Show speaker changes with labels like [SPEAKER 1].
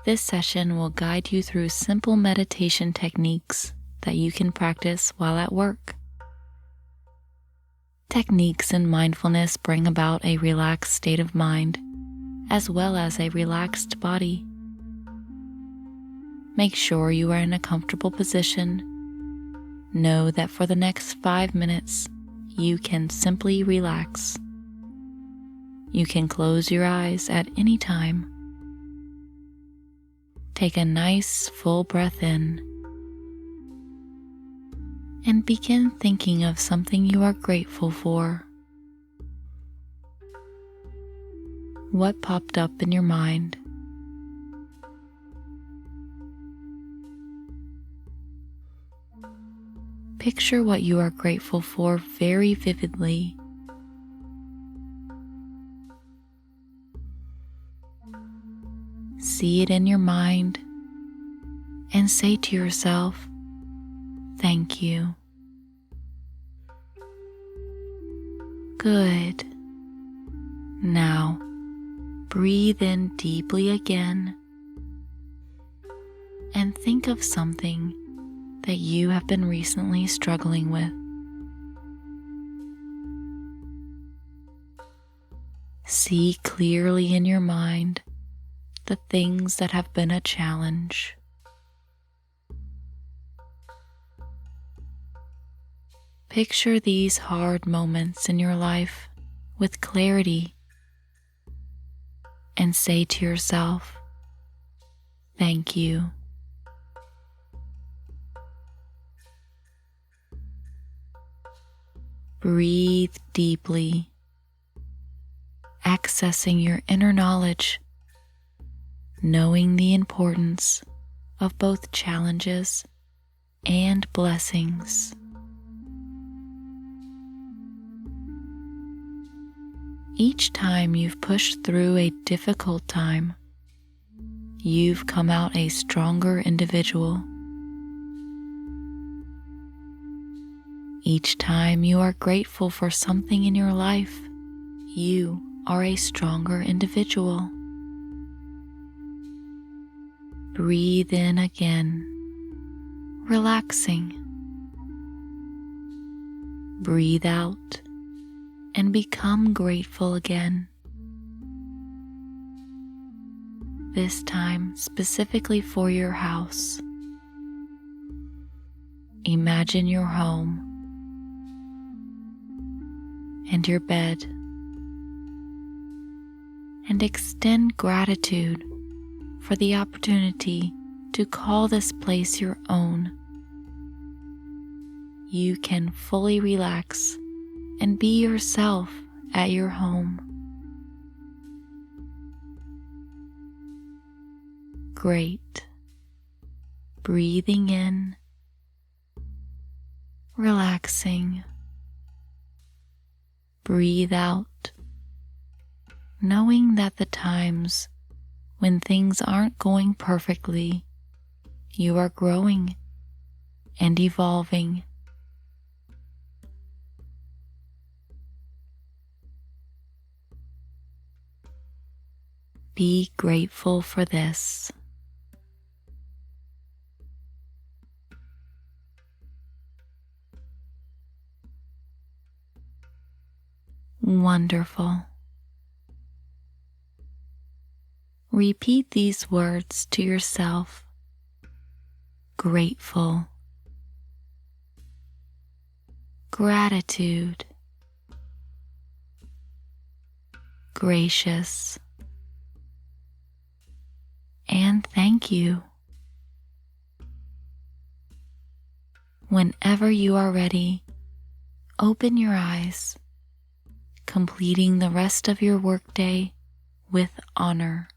[SPEAKER 1] This session will guide you through simple meditation techniques that you can practice while at work. Techniques in mindfulness bring about a relaxed state of mind, as well as a relaxed body. Make sure you are in a comfortable position. Know that for the next 5 minutes, you can simply relax. You can close your eyes at any time. Take a nice full breath in and begin thinking of something you are grateful for. What popped up in your mind? Picture what you are grateful for very vividly. See it in your mind and say to yourself, "Thank you." Good. Now, breathe in deeply again and think of something that you have been recently struggling with. See clearly in your mind the things that have been a challenge. Picture these hard moments in your life with clarity and say to yourself, "Thank you." Breathe deeply, accessing your inner knowledge, knowing the importance of both challenges and blessings. Each time you've pushed through a difficult time, you've come out a stronger individual. Each time you are grateful for something in your life, you are a stronger individual. Breathe in again, relaxing. Breathe out and become grateful again. This time specifically for your house. Imagine your home and your bed, and extend gratitude for the opportunity to call this place your own. You can fully relax and be yourself at your home. Great. Breathing in, relaxing. Breathe out, knowing that the times when things aren't going perfectly, you are growing and evolving. Be grateful for this. Wonderful. Repeat these words to yourself. Grateful. Gratitude. Gracious. And thank you. Whenever you are ready, open your eyes, completing the rest of your workday with honor.